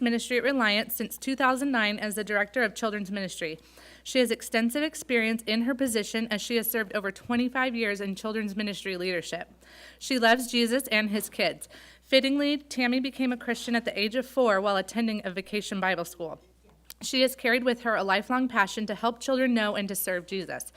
Ministry at Reliance since 2009 as the Director of Children's Ministry. She has extensive experience in her position as she has served over 25 years in children's ministry leadership. She loves Jesus and his kids. Fittingly, Tammy became a Christian at the age of 4 while attending a vacation Bible school. She has carried with her a lifelong passion to help children know and to serve Jesus.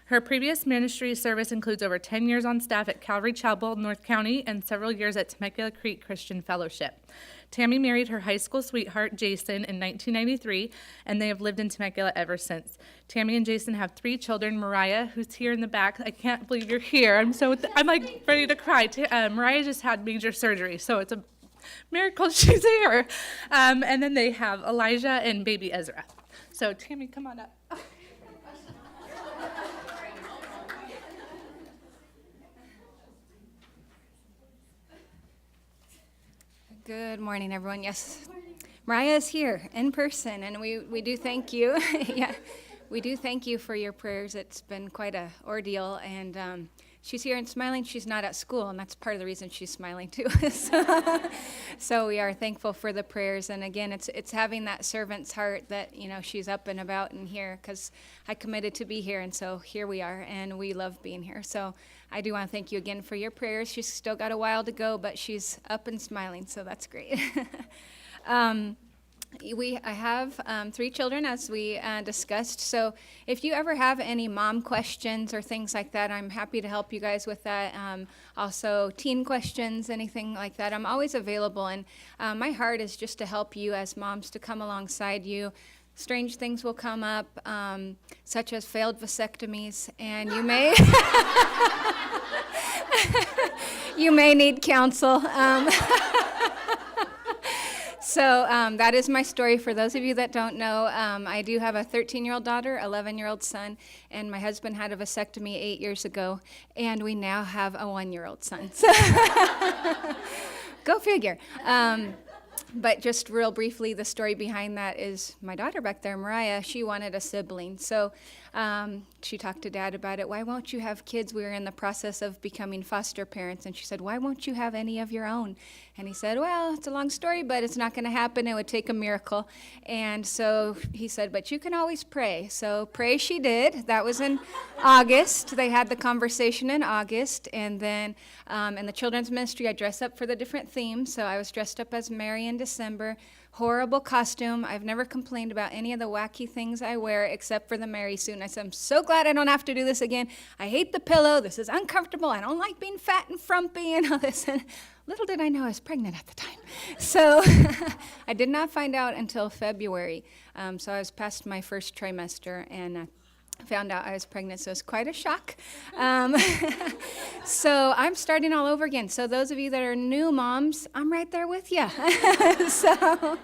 Her previous ministry service includes over 10 years on staff at Calvary Chapel, North County, and several years at Temecula Creek Christian Fellowship. Tammy married her high school sweetheart, Jason, in 1993, and they have lived in Temecula ever since. Tammy and Jason have 3 children. Mariah, who's here in the back, I can't believe you're here. I'm like ready to cry. Mariah just had major surgery, so it's a miracle she's here. And then they have Elijah and baby Ezra. So Tammy, come on up. Good morning, everyone. Yes, Mariah is here in person, and we do thank you. Yeah, we do thank you for your prayers. It's been quite a ordeal, and she's here and smiling. She's not at school, and that's part of the reason she's smiling too. So we are thankful for the prayers, and again, it's having that servant's heart that she's up and about and here, because I committed to be here, and so here we are, and we love being here. So I do want to thank you again for your prayers. She's still got a while to go, but she's up and smiling, so that's great. I have 3 children, as we discussed, so if you ever have any mom questions or things like that, I'm happy to help you guys with that. Also, teen questions, anything like that, I'm always available, and my heart is just to help you as moms, to come alongside you. Strange things will come up, such as failed vasectomies, and you may you may need counsel. So that is my story. For those of you that don't know, I do have a 13-year-old daughter, 11-year-old son, and my husband had a vasectomy 8 years ago, and we now have a 1-year-old son. So go figure. But just real briefly, the story behind that is my daughter back there, Mariah, she wanted a sibling. So she talked to Dad about it. Why won't you have kids? We were in the process of becoming foster parents. And she said, why won't you have any of your own? And he said, well, it's a long story, but it's not going to happen. It would take a miracle. And so he said, but you can always pray. So pray she did. That was in August. They had the conversation in August. And then in the children's ministry, I dress up for the different themes. So I was dressed up as Mary in December. Horrible costume. I've never complained about any of the wacky things I wear except for the Mary suit. And I said, I'm so glad I don't have to do this again. I hate the pillow. This is uncomfortable. I don't like being fat and frumpy and all this. And little did I know I was pregnant at the time. So I did not find out until February. So I was past my first trimester, and found out I was pregnant, so it was quite a shock. So I'm starting all over again. So those of you that are new moms, I'm right there with you. So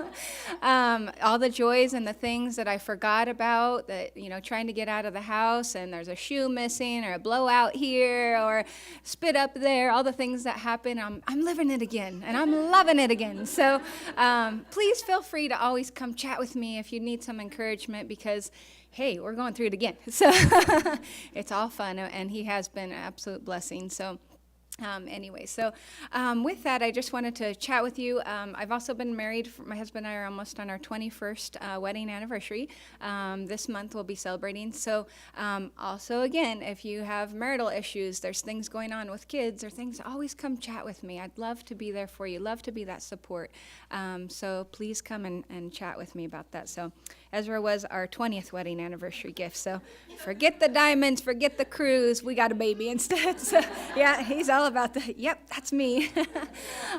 all the joys and the things that I forgot about, that, trying to get out of the house and there's a shoe missing or a blowout here or spit up there, all the things that happen, I'm living it again, and I'm loving it again. So please feel free to always come chat with me if you need some encouragement, because hey, we're going through it again. So it's all fun, and he has been an absolute blessing. So anyway, so with that, I just wanted to chat with you. I've also been married. My husband and I are almost on our 21st wedding anniversary. This month we'll be celebrating. So also, again, if you have marital issues, there's things going on with kids or things, always come chat with me. I'd love to be there for you, love to be that support. So please come and chat with me about that. So Ezra was our 20th wedding anniversary gift. So forget the diamonds, forget the cruise. We got a baby instead. So yeah, he's all about that. Yep, that's me.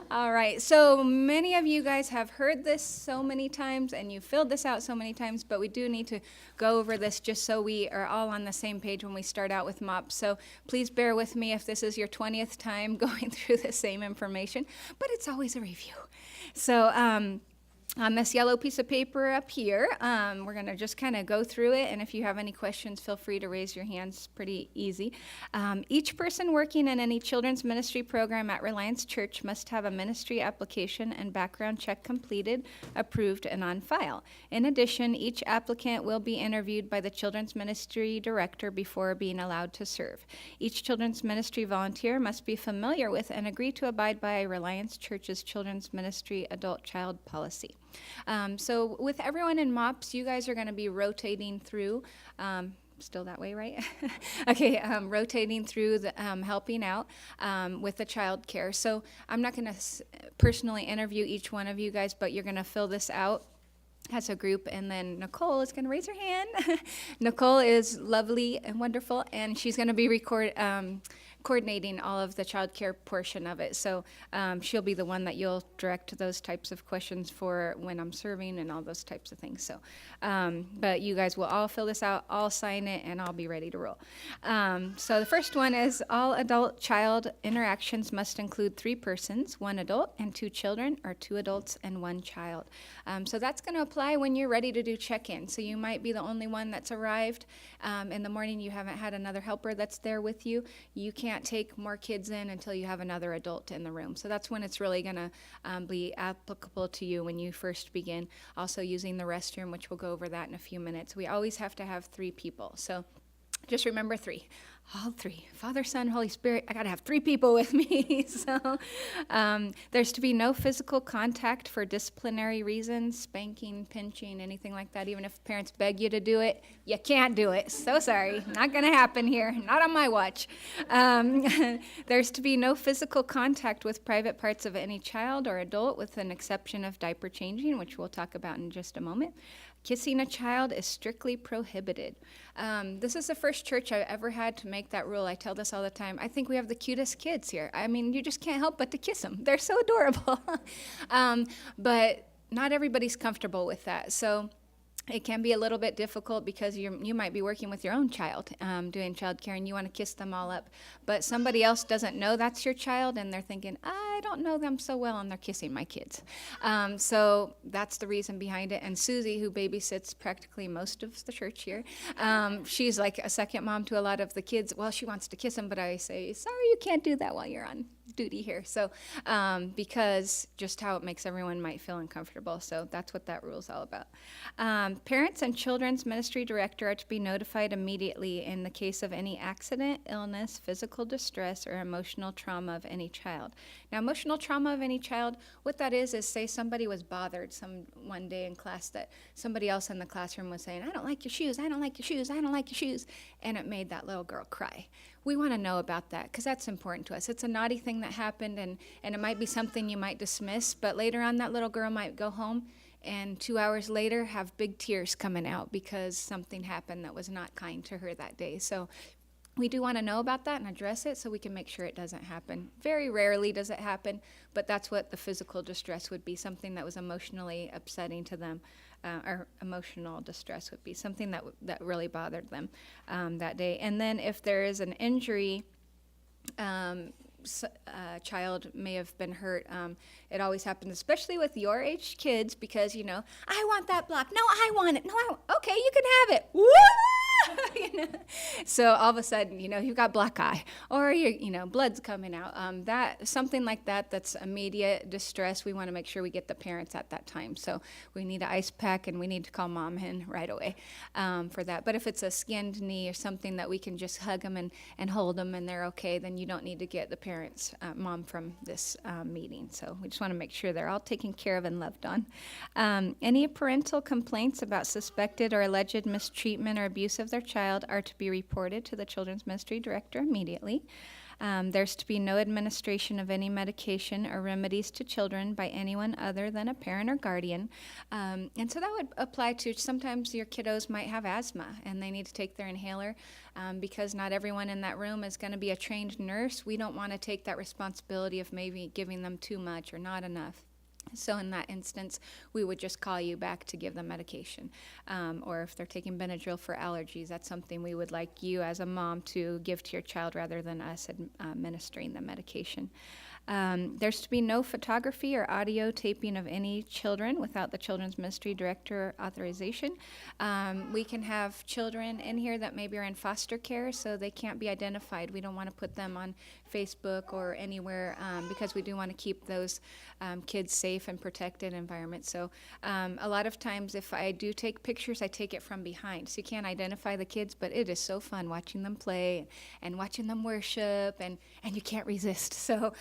All right. So many of you guys have heard this so many times, and you filled this out so many times, but we do need to go over this just so we are all on the same page when we start out with Mops. So please bear with me if this is your 20th time going through the same information, but it's always a review. So on this yellow piece of paper up here, we're going to just kind of go through it, and if you have any questions, feel free to raise your hands. It's pretty easy. Each person working in any children's ministry program at Reliance Church must have a ministry application and background check completed, approved, and on file. In addition, each applicant will be interviewed by the children's ministry director before being allowed to serve. Each children's ministry volunteer must be familiar with and agree to abide by Reliance Church's children's ministry adult-child policy. So with everyone in Mops, you guys are going to be rotating through. Still that way, right? Okay, rotating through the helping out with the child care. So I'm not going to personally interview each one of you guys, but you're going to fill this out as a group, and then Nicole is going to raise her hand. Nicole is lovely and wonderful, and she's going to be coordinating all of the child care portion of it. So she'll be the one that you'll direct those types of questions for when I'm serving and all those types of things. So, but you guys will all fill this out, I'll sign it, and I'll be ready to roll. So the first one is all adult-child interactions must include 3 persons, 1 adult and 2 children, or 2 adults and 1 child. So that's going to apply when you're ready to do check-in. So you might be the only one that's arrived in the morning. You haven't had another helper that's there with you. You can't take more kids in until you have another adult in the room. So that's when it's really going to be applicable to you when you first begin. Also using the restroom, which we'll go over that in a few minutes. We always have to have 3 people. So just remember 3. All 3. Father, Son, Holy Spirit. I got to have 3 people with me. So there's to be no physical contact for disciplinary reasons, spanking, pinching, anything like that. Even if parents beg you to do it, you can't do it. So sorry. Not going to happen here. Not on my watch. There's to be no physical contact with private parts of any child or adult, with an exception of diaper changing, which we'll talk about in just a moment. Kissing a child is strictly prohibited. This is the first church I've ever had to make that rule. I tell this all the time. I think we have the cutest kids here. I mean, you just can't help but to kiss them. They're so adorable. But not everybody's comfortable with that. So it can be a little bit difficult because you might be working with your own child, doing child care, and you want to kiss them all up. But somebody else doesn't know that's your child, and they're thinking, I don't know them so well, and they're kissing my kids. So that's the reason behind it. And Susie, who babysits practically most of the church here, she's like a second mom to a lot of the kids. Well, she wants to kiss them, but I say, sorry, you can't do that while you're on duty here. So because just how it makes everyone might feel uncomfortable. So that's what that rule is all about. Parents and children's ministry director are to be notified immediately in the case of any accident, illness, physical distress, or emotional trauma of any child. Now, emotional trauma of any child, what that is say somebody was bothered one day in class, that somebody else in the classroom was saying, I don't like your shoes, I don't like your shoes, I don't like your shoes, and it made that little girl cry. We want to know about that because that's important to us. It's a naughty thing that happened, and it might be something you might dismiss, but later on that little girl might go home and 2 hours later have big tears coming out because something happened that was not kind to her that day. So we do want to know about that and address it so we can make sure it doesn't happen. Very rarely does it happen, but that's what the physical distress would be, something that was emotionally upsetting to them, or emotional distress would be something that really bothered them that day. And then if there is an injury, a child may have been hurt. It always happens, especially with your age kids, because, I want that block. No, I want it. No, okay, you can have it. Woo! So all of a sudden, you've got black eye, or blood's coming out. Something like that's immediate distress. We want to make sure we get the parents at that time. So we need an ice pack, and we need to call mom in right away for that. But if it's a skinned knee or something that we can just hug them and hold them and they're okay, then you don't need to get the parents, mom, from this meeting. So we just want to make sure they're all taken care of and loved on. Any parental complaints about suspected or alleged mistreatment or abuse of their child are to be reported to the children's ministry director immediately. There's to be no administration of any medication or remedies to children by anyone other than a parent or guardian. And so that would apply to sometimes your kiddos might have asthma and they need to take their inhaler. Because not everyone in that room is going to be a trained nurse, we don't want to take that responsibility of maybe giving them too much or not enough. So in that instance, we would just call you back to give them medication. Or if they're taking Benadryl for allergies, that's something we would like you as a mom to give to your child rather than us administering the medication. There's to be no photography or audio taping of any children without the children's ministry director authorization. We can have children in here that maybe are in foster care, so they can't be identified. We don't want to put them on Facebook or anywhere because we do want to keep those kids safe and protected environments. So a lot of times if I do take pictures, I take it from behind. So you can't identify the kids, but it is so fun watching them play and watching them worship, and you can't resist. So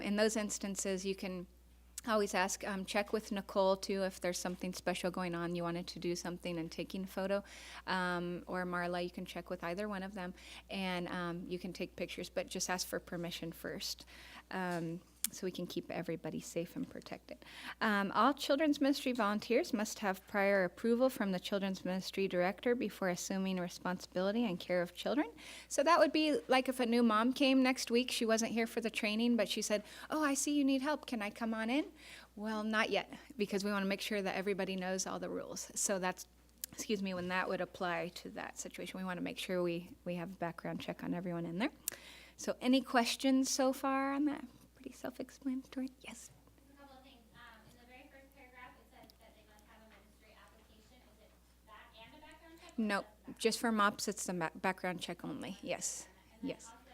in those instances, you can I always ask, check with Nicole too if there's something special going on, you wanted to do something and taking a photo, or Marla, you can check with either one of them, and you can take pictures, but just ask for permission first, so we can keep everybody safe and protected. All children's ministry volunteers must have prior approval from the children's ministry director before assuming responsibility and care of children. So that would be like if a new mom came next week, she wasn't here for the training, but she said, oh, I see you need help, can I come on in? Well, not yet, because we want to make sure that everybody knows all the rules. So that's, when that would apply to that situation. We want to make sure we have a background check on everyone in there. So any questions so far on that? Pretty self-explanatory. Yes. A couple of things. In the very first paragraph, it says that they must have a ministry application. Is it that and a background check? No, just for MOPS, it's the background check only. Yes. And then Yes. also,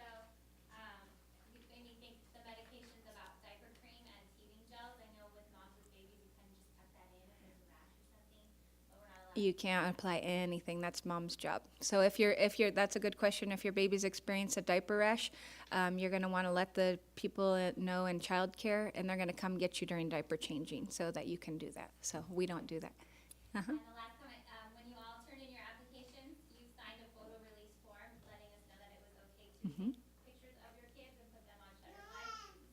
you made me think the medications about diaper cream and teething gels. I know with moms with babies, you kind of just tuck that in if there's a rash or something, but we're not allowed. You can't apply anything. That's mom's job. So if you're, that's a good question. If your baby's experienced a diaper rash, you're going to want to let the people know in childcare, and they're going to come get you during diaper changing so that you can do that. So we don't do that. And the last comment, when you all turn in your applications, you signed a photo release form letting us know that it was okay to take pictures of your kids and put them on Shutterfly.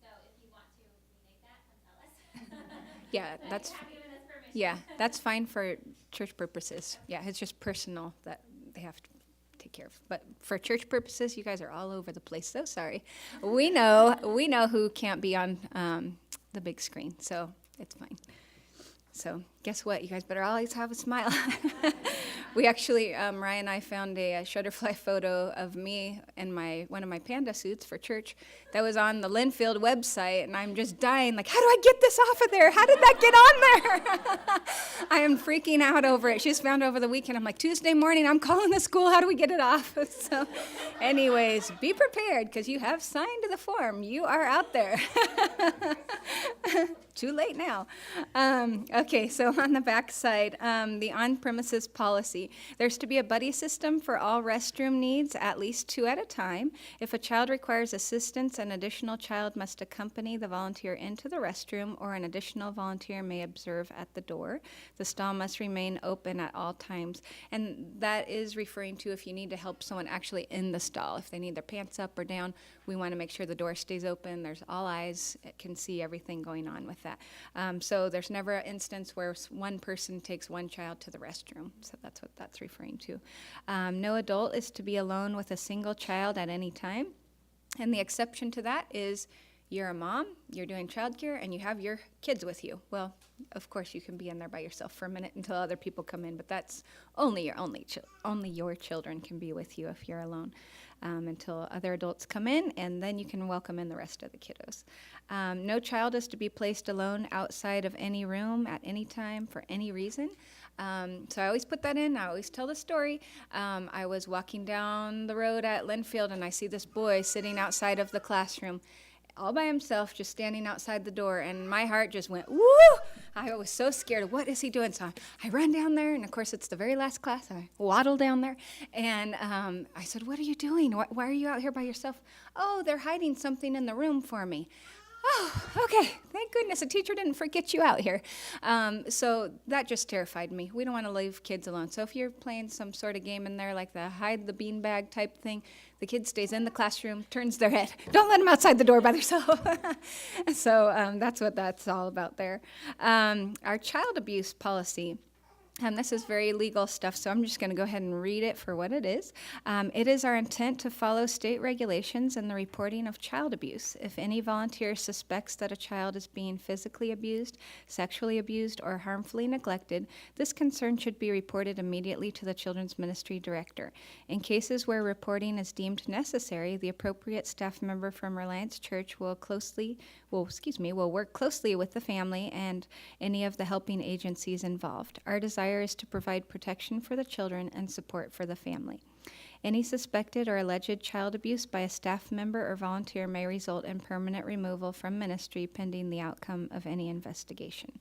So if you want to remake that, come tell us. Yeah, But that's, you have given us permission. yeah, that's fine for church purposes. Yeah, it's just personal that they have to take care of. But for church purposes, you guys are all over the place. So sorry. We know who can't be on the big screen, so it's fine. So guess what? You guys better always have a smile. We actually, Ryan and I found a Shutterfly photo of me in one of my panda suits for church that was on the Linfield website, and I'm just dying, like, how do I get this off of there? How did that get on there? I am freaking out over it. She just found it over the weekend. I'm like, Tuesday morning, I'm calling the school. How do we get it off? So anyways, be prepared, because you have signed the form. You are out there. Too late now. Okay, so on the back side, the on-premises policy. There's to be a buddy system for all restroom needs, at least 2 at a time. If a child requires assistance, an additional child must accompany the volunteer into the restroom, or an additional volunteer may observe at the door. The stall must remain open at all times. And that is referring to if you need to help someone actually in the stall. If they need their pants up or down, we want to make sure the door stays open. There's all eyes. It can see everything going on with that. So there's never an instance where one person takes one child to the restroom. So that's what that's referring to. No adult is to be alone with a single child at any time. And the exception to that is you're a mom, you're doing childcare, and you have your kids with you. Well, of course, you can be in there by yourself for a minute until other people come in, but that's only your children can be with you if you're alone. Until other adults come in, and then you can welcome in the rest of the kiddos. No child is to be placed alone outside of any room at any time for any reason. So I always put that in. I always tell the story. I was walking down the road at Linfield, and I see this boy sitting outside of the classroom, all by himself, just standing outside the door, and my heart just went, woo! I was so scared. What is he doing? So I run down there, and of course, it's the very last class. I waddle down there, and I said, what are you doing? Why are you out here by yourself? Oh, they're hiding something in the room for me. Oh, okay. Thank goodness a teacher didn't forget you out here. So that just terrified me. We don't want to leave kids alone. So if you're playing some sort of game in there, like the hide the beanbag type thing, the kid stays in the classroom, turns their head. Don't let them outside the door by themselves. So that's what that's all about there. Our child abuse policy. This is very legal stuff, so I'm just going to go ahead and read it for what it is. It is our intent to follow state regulations in the reporting of child abuse. If any volunteer suspects that a child is being physically abused, sexually abused, or harmfully neglected, this concern should be reported immediately to the Children's Ministry Director. In cases where reporting is deemed necessary, the appropriate staff member from Reliance Church will work closely with the family and any of the helping agencies involved. Our desire is to provide protection for the children and support for the family. Any suspected or alleged child abuse by a staff member or volunteer may result in permanent removal from ministry pending the outcome of any investigation.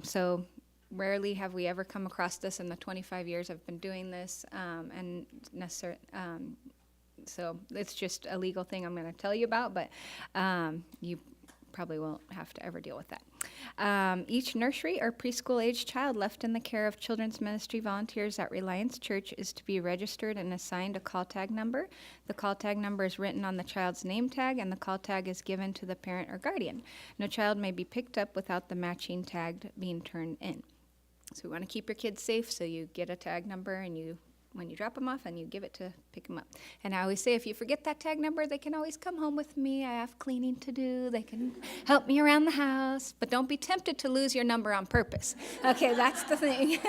So rarely have we ever come across this in the 25 years I've been doing this, so it's just a legal thing I'm going to tell you about, but you probably won't have to ever deal with that. Each nursery or preschool-age child left in the care of children's ministry volunteers at Reliance Church is to be registered and assigned a call tag number. The call tag number is written on the child's name tag, and the call tag is given to the parent or guardian. No child may be picked up without the matching tag being turned in. So we want to keep your kids safe, so you get a tag number and when you drop them off, and you give it to pick them up. And I always say, if you forget that tag number, they can always come home with me. I have cleaning to do. They can help me around the house. But don't be tempted to lose your number on purpose. Okay, that's the thing.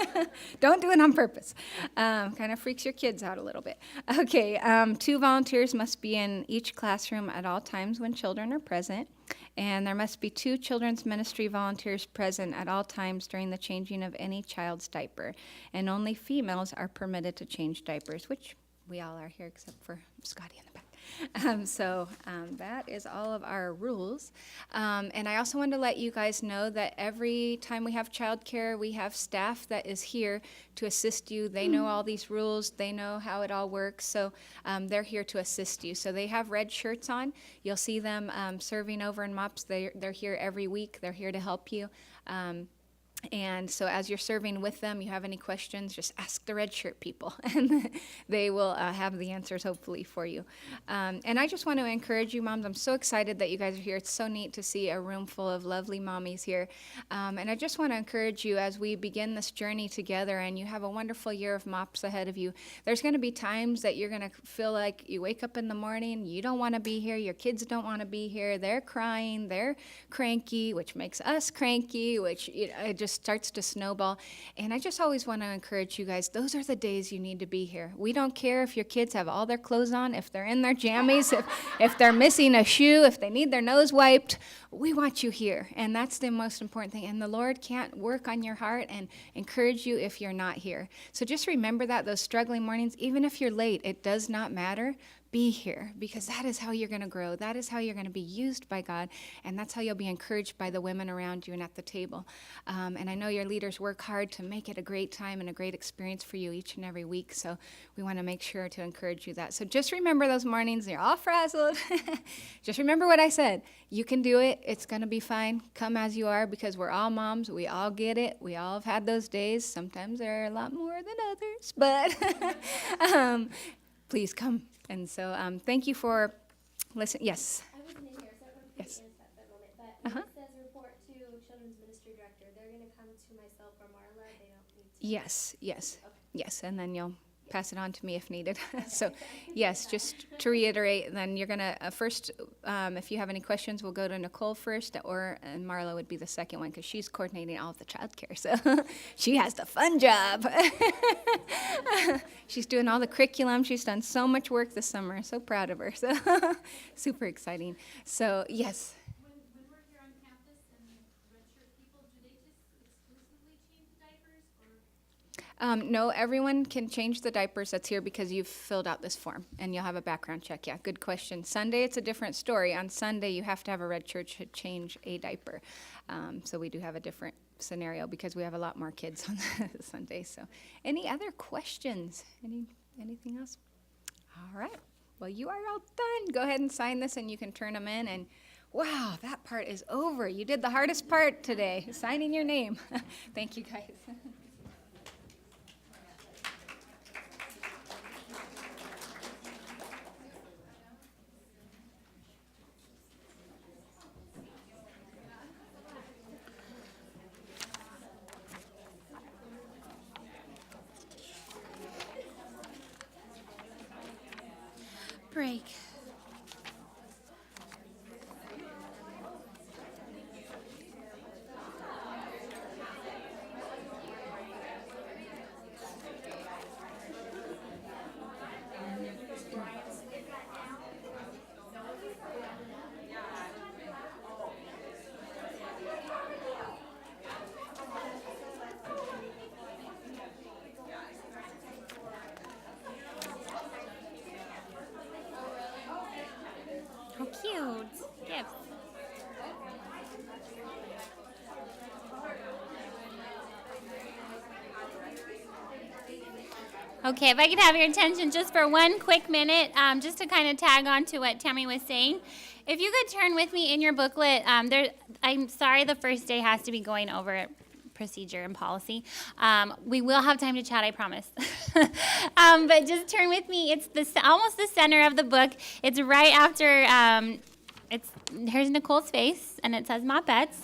Don't do it on purpose. Kind of freaks your kids out a little bit. Okay, 2 volunteers must be in each classroom at all times when children are present. And there must be 2 children's ministry volunteers present at all times during the changing of any child's diaper. And only females are permitted to change diapers, which we all are here except for Scotty in the back. That is all of our rules. And I also wanted to let you guys know that every time we have childcare, we have staff that is here to assist you. They know all these rules. They know how it all works. So they're here to assist you. So they have red shirts on. You'll see them serving over in Mops. They're here every week. They're here to help you. And so as you're serving with them, you have any questions, just ask the red shirt people, and they will have the answers hopefully for you. And I just want to encourage you, moms. I'm so excited that you guys are here. It's so neat to see a room full of lovely mommies here. And I just want to encourage you as we begin this journey together, and you have a wonderful year of Mops ahead of you. There's going to be times that you're going to feel like you wake up in the morning, you don't want to be here, your kids don't want to be here, they're crying, they're cranky, which makes us cranky, which it just starts to snowball. And I just always want to encourage you guys, those are the days you need to be here. We don't care if your kids have all their clothes on, if they're in their jammies, if they're missing a shoe, if they need their nose wiped. We want you here, and that's the most important thing. And the Lord can't work on your heart and encourage you if you're not here. So just remember that, those struggling mornings, even if you're late, it does not matter. Be here, because that is how you're going to grow. That is how you're going to be used by God, and that's how you'll be encouraged by the women around you and at the table. And I know your leaders work hard to make it a great time and a great experience for you each and every week, so we want to make sure to encourage you that. So just remember those mornings. You're all frazzled. Just remember what I said. You can do it. It's going to be fine. Come as you are, because we're all moms. We all get it. We all have had those days. Sometimes there are a lot more than others, but please come. And so thank you for listening. Yes? I wasn't in here, so I don't know if Yes. you answered that for a moment, but when it says report to children's ministry director, they're going to come to myself or Marla, they don't need to? Yes, yes, Okay. yes, and then you'll pass it on to me if needed. So, yes, just to reiterate, then you're going to, first, if you have any questions, we'll go to Nicole first, and Marla would be the second one, because she's coordinating all of the childcare, so she has the fun job. She's doing all the curriculum. She's done so much work this summer. So proud of her. So super exciting. So, yes. When we're here on campus and redshirt people, do they just exclusively change diapers, or? No, everyone can change the diapers that's here because you've filled out this form, and you'll have a background check. Yeah, good question. Sunday, it's a different story. On Sunday, you have to have a red shirt to change a diaper. So we do have a different scenario because we have a lot more kids on Sunday. So any other questions? Anything else? All right. Well, you are all done. Go ahead and sign this, and you can turn them in. And wow, that part is over. You did the hardest part today, signing your name. Thank you, guys. Break. Okay, if I could have your attention just for one quick minute, just to kind of tag on to what Tammy was saying. If you could turn with me in your booklet, I'm sorry the first day has to be going over procedure and policy. We will have time to chat, I promise. But just turn with me. It's almost the center of the book. It's right after, here's Nicole's face, and it says Mopettes.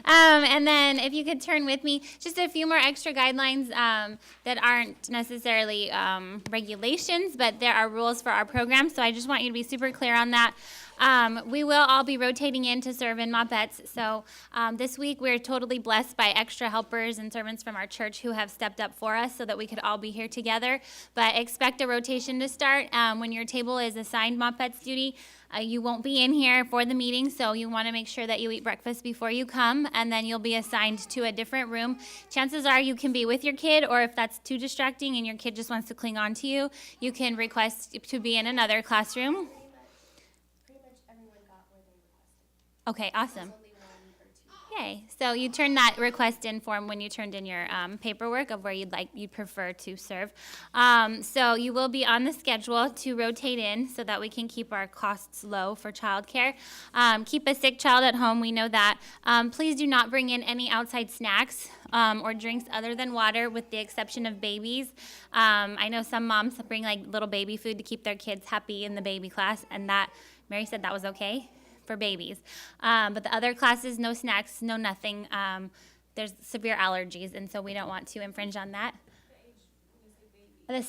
And then if you could turn with me, just a few more extra guidelines that aren't necessarily regulations, but there are rules for our program, so I just want you to be super clear on that. We will all be rotating in to serve in Mopettes. So this week we're totally blessed by extra helpers and servants from our church who have stepped up for us so that we could all be here together. But expect a rotation to start. When your table is assigned Mopettes duty, you won't be in here for the meeting, so you want to make sure that you eat breakfast before you come, and then you'll be assigned to a different room. Chances are you can be with your kid, or if that's too distracting and your kid just wants to cling on to you, you can request to be in another classroom. Okay, awesome. Yay. So you turn that request in form when you turned in your paperwork of where you'd prefer to serve. So you will be on the schedule to rotate in so that we can keep our costs low for childcare. Keep a sick child at home, we know that. Please do not bring in any outside snacks or drinks other than water, with the exception of babies. I know some moms bring like little baby food to keep their kids happy in the baby class, and that Mary said that was okay for babies. But the other classes, no snacks, no nothing. There's severe allergies, and so we don't want to infringe on that.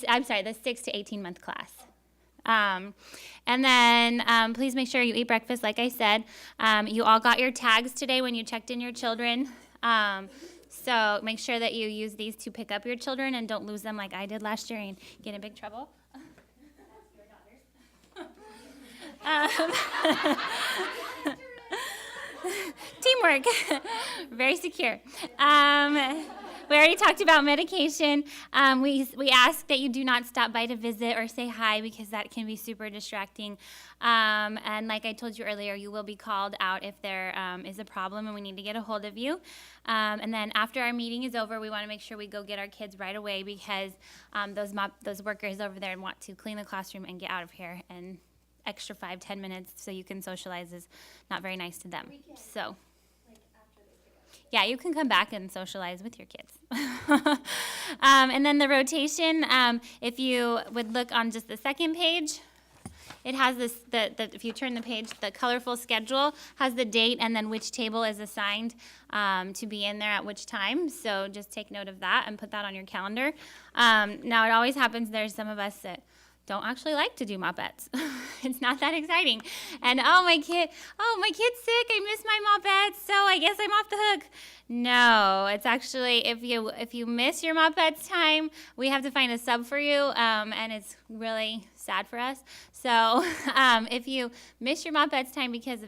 I'm sorry, the 6 to 18 month class. And then please make sure you eat breakfast, like I said. You all got your tags today when you checked in your children. So make sure that you use these to pick up your children and don't lose them like I did last year and get in big trouble. Teamwork. Very secure. We already talked about medication. We ask that you do not stop by to visit or say hi, because that can be super distracting. And like I told you earlier, you will be called out if there is a problem and we need to get a hold of you. And then after our meeting is over, we want to make sure we go get our kids right away, because those workers over there want to clean the classroom and get out of here. And extra 5-10 minutes so you can socialize is not very nice to them. So yeah, you can come back and socialize with your kids. And then the rotation, if you would look on just the second page, it has this, if you turn the page, the colorful schedule has the date and then which table is assigned to be in there at which time. So just take note of that and put that on your calendar. Now, it always happens there's some of us that don't actually like to do Mopettes. It's not that exciting. And my kid's sick, I miss my Mopettes, so I guess I'm off the hook. No, it's actually, if you miss your Mopettes time, we have to find a sub for you, and it's really sad for us. So if you miss your Mopettes time because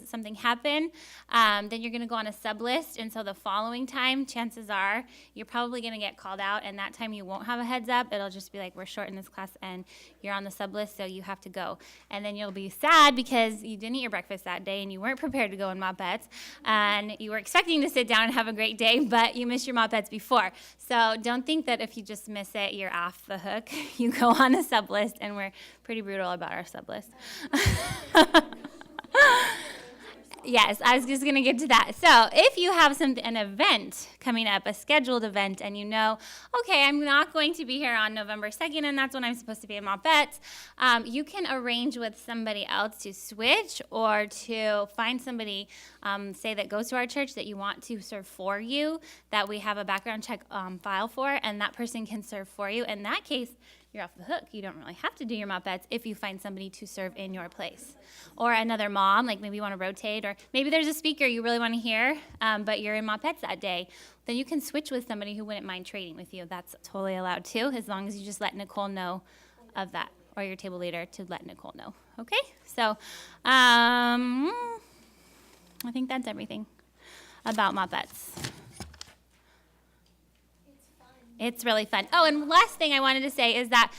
something happened, then you're going to go on a sub list, and so the following time, chances are, you're probably going to get called out, and that time you won't have a heads up. It'll just be like, we're short in this class, and you're on the sub list, so you have to go. And then you'll be sad because you didn't eat your breakfast that day, and you weren't prepared to go in Mopettes, and you were expecting to sit down and have a great day, but you missed your Mopettes before. So don't think that if you just miss it, you're off the hook. You go on a sub list, and we're pretty brutal about our sub list. Yes, I was just going to get to that. So if you have an event coming up, a scheduled event, and you know, okay, I'm not going to be here on November 2nd, and that's when I'm supposed to be in Mopettes, you can arrange with somebody else to switch or to find somebody, say, that goes to our church that you want to serve for you, that we have a background check file for, and that person can serve for you. In that case, you're off the hook. You don't really have to do your Mopettes if you find somebody to serve in your place. Or another mom, like maybe you want to rotate, or maybe there's a speaker you really want to hear, but you're in Mopettes that day. Then you can switch with somebody who wouldn't mind trading with you. That's totally allowed too, as long as you just let Nicole know of that, or your table leader to let Nicole know. Okay? So I think that's everything about Mopettes. It's really fun. Oh, and last thing I wanted to say is that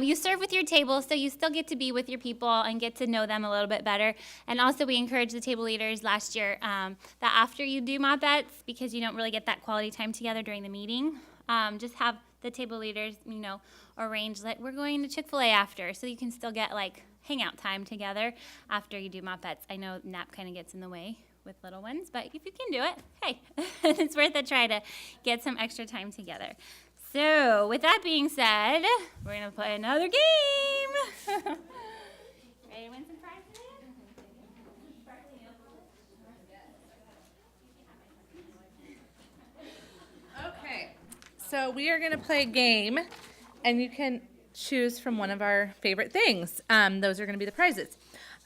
you serve with your table, so you still get to be with your people and get to know them a little bit better. And also, we encouraged the table leaders last year that after you do Mopettes, because you don't really get that quality time together during the meeting, just have the table leaders, arrange that we're going to Chick-fil-A after, so you can still get like hangout time together after you do Mopettes. I know nap kind of gets in the way with little ones, but if you can do it, hey, it's worth a try to get some extra time together. So with that being said, we're gonna play another game. Ready to win some prizes? Okay, so we are going to play a game, and you can choose from one of our favorite things. Those are going to be the prizes.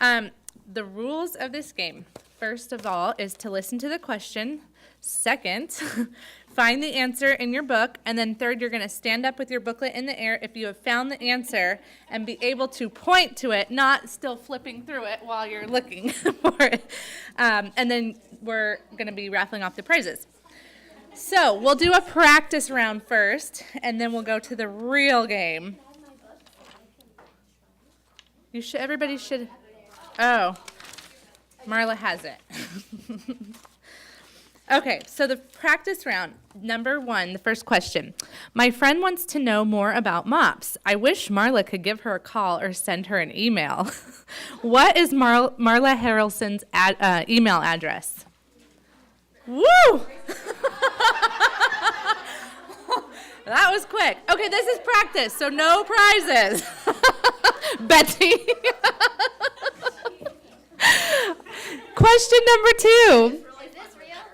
The rules of this game, first of all, is to listen to the question. Second, find the answer in your book. And then third, you're going to stand up with your booklet in the air if you have found the answer and be able to point to it, not still flipping through it while you're looking for it. And then we're going to be raffling off the prizes. So we'll do a practice round first, and then we'll go to the real game. Everybody should. Oh, Marla has it. Okay, so the practice round, number 1, the first question. My friend wants to know more about Mops. I wish Marla could give her a call or send her an email. What is Marla Harrelson's email address? Woo! That was quick. Okay, this is practice, so no prizes. Betsy. Question number 2.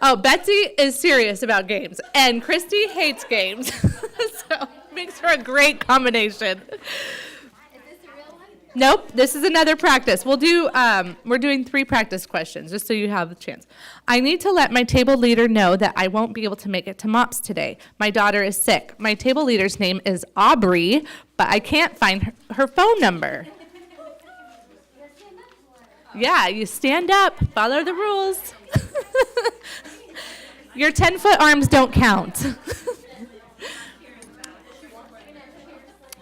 Oh, Betsy is serious about games, and Christy hates games. So makes for a great combination. Is this a real one? Nope, this is another practice. We're doing 3 practice questions, just so you have the chance. I need to let my table leader know that I won't be able to make it to Mops today. My daughter is sick. My table leader's name is Aubrey, but I can't find her phone number. Yeah, you stand up, follow the rules. Your 10-foot arms don't count.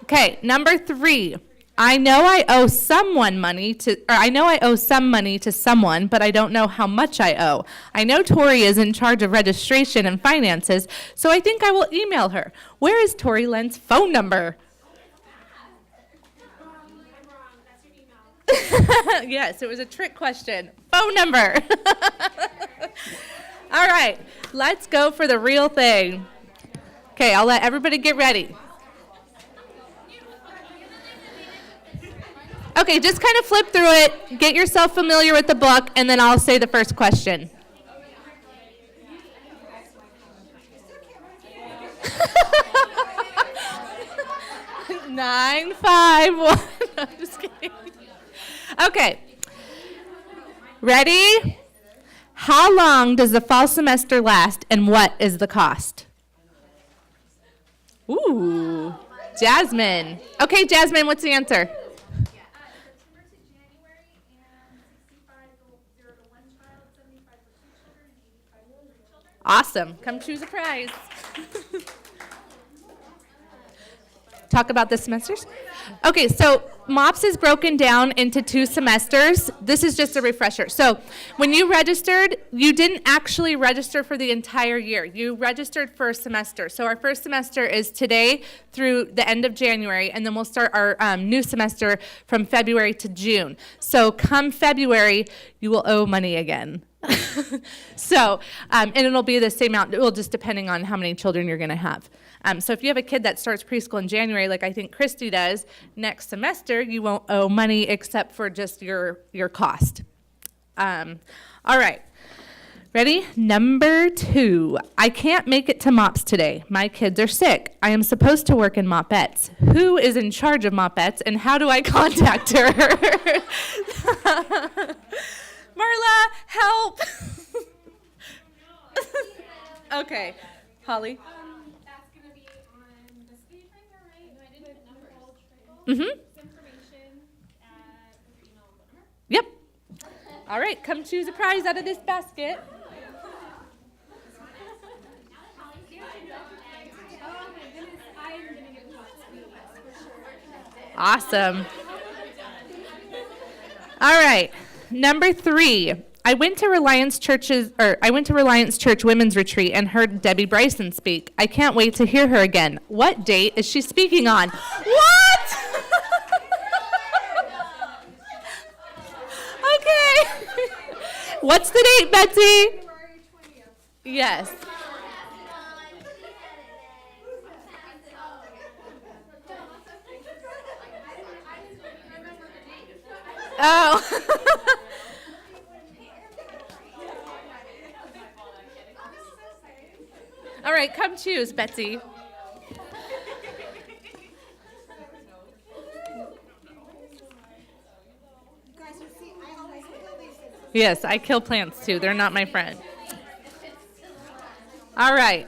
Okay, number 3. I know I owe some money to someone, but I don't know how much I owe. I know Tori is in charge of registration and finances, so I think I will email her. Where is Tori Len's phone number? Yes, it was a trick question. Phone number. All right, let's go for the real thing. Okay, I'll let everybody get ready. Okay, just kind of flip through it, get yourself familiar with the book, and then I'll say the first question. Nine, 5, 1. I'm just kidding. Okay. Ready? How long does the fall semester last, and what is the cost? Ooh, Jasmine. Okay, Jasmine, what's the answer? September to January, and 65 for 0 to 1 child, 75 for 2 children, and 85 for 3 children. Awesome. Come choose a prize. Talk about the semesters? Okay, so Mops is broken down into 2 semesters. This is just a refresher. So when you registered, you didn't actually register for the entire year. You registered for a semester. So our first semester is today through the end of January, and then we'll start our new semester from February to June. So come February, you will owe money again. So, and it'll be the same amount. It will just depending on how many children you're going to have. So if you have a kid that starts preschool in January, like I think Christy does, next semester you won't owe money except for just your cost. All right. Ready? Number 2. I can't make it to Mops today. My kids are sick. I am supposed to work in Mopettes. Who is in charge of Mopettes, and how do I contact her? Marla, help! Okay, Holly. That's going to be on the speed tracker, right? No, I didn't put numbers. Mm-hmm. Information at your email and phone number. Yep. All right, come choose a prize out of this basket. Oh my goodness, I'm going to get Mops for sure. Awesome. All right, number 3. I went to Reliance Church Women's Retreat and heard Debbie Bryson speak. I can't wait to hear her again. What date is she speaking on? What? Okay. What's the date, Betsy? February 20th. Yes. Oh. All right, come choose, Betsy. Yes, I kill plants too. They're not my friend. All right.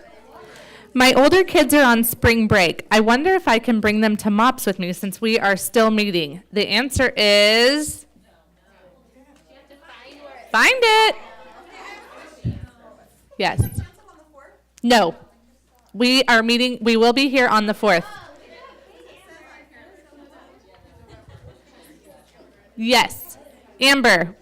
My older kids are on spring break. I wonder if I can bring them to Mops with me since we are still meeting. The answer is find it. Yes. No. We are meeting. We will be here on the 4th. Yes. Amber.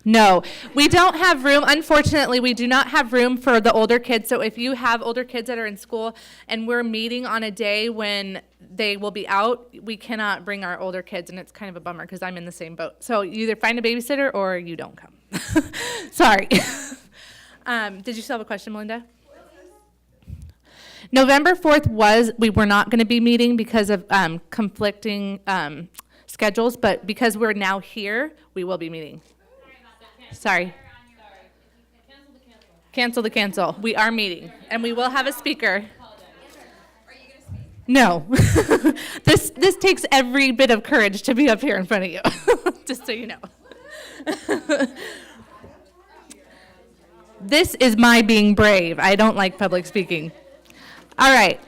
No, we don't have room. Unfortunately, we do not have room for the older kids. So if you have older kids that are in school and we're meeting on a day when they will be out, we cannot bring our older kids, and it's kind of a bummer because I'm in the same boat. So you either find a babysitter or you don't come. Sorry. Did you still have a question, Melinda? November 4th we were not going to be meeting because of conflicting schedules, but because we're now here, we will be meeting. Sorry. Cancel the cancel. We are meeting, and we will have a speaker. No. This takes every bit of courage to be up here in front of you, just so you know. This is my being brave. I don't like public speaking. All right.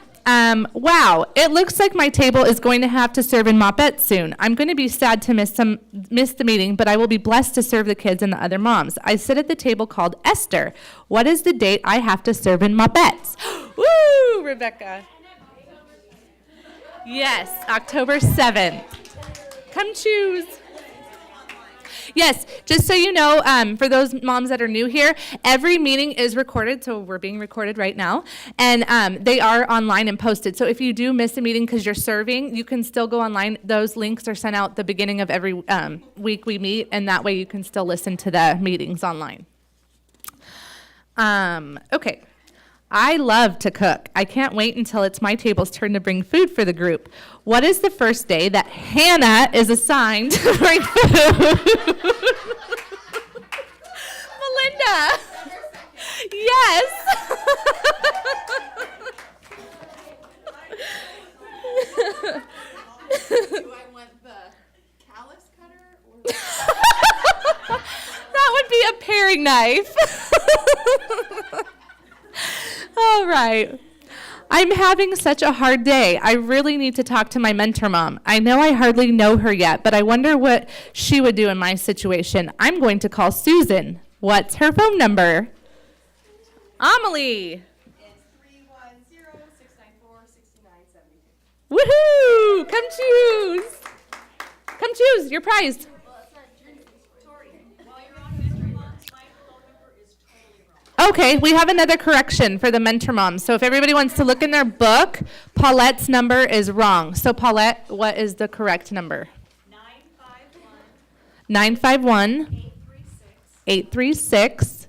Wow, it looks like my table is going to have to serve in Mopettes soon. I'm going to be sad to miss the meeting, but I will be blessed to serve the kids and the other moms. I sit at the table called Esther. What is the date I have to serve in Mopettes? Woo, Rebecca. Yes, October 7th. Come choose. Yes, just so you know, for those moms that are new here, every meeting is recorded, so we're being recorded right now, and they are online and posted. So if you do miss a meeting because you're serving, you can still go online. Those links are sent out the beginning of every week we meet, and that way you can still listen to the meetings online. Okay. I love to cook. I can't wait until it's my table's turn to bring food for the group. What is the first day that Hannah is assigned to bring food? Melinda. Yes. Do I want the callus cutter or That would be a paring knife. All right. I'm having such a hard day. I really need to talk to my mentor mom. I know I hardly know her yet, but I wonder what she would do in my situation. I'm going to call Susan. What's her phone number? Amelie. It's 310-694-6972. Woohoo! Come choose. Come choose your prize. Okay, we have another correction for the mentor moms. So if everybody wants to look in their book, Paulette's number is wrong. So Paulette, what is the correct number? 951 836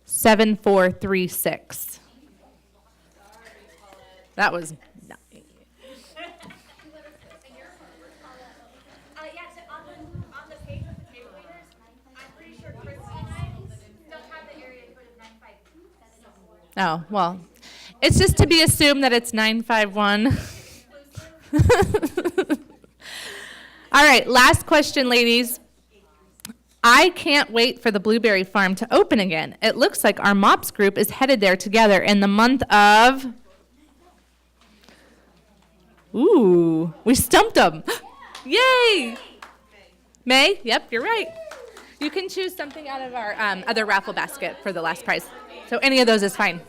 7436. That was nice. Yeah, so on the page with the table readers, I'm pretty sure Chris and I don't have the area code of 957. Oh, well, it's just to be assumed that it's 951. All right, last question, ladies. I can't wait for the blueberry farm to open again. It looks like our Mops group is headed there together in the month of... Ooh, we stumped them. Yay! May? Yep, you're right. You can choose something out of our other raffle basket for the last prize. So any of those is fine.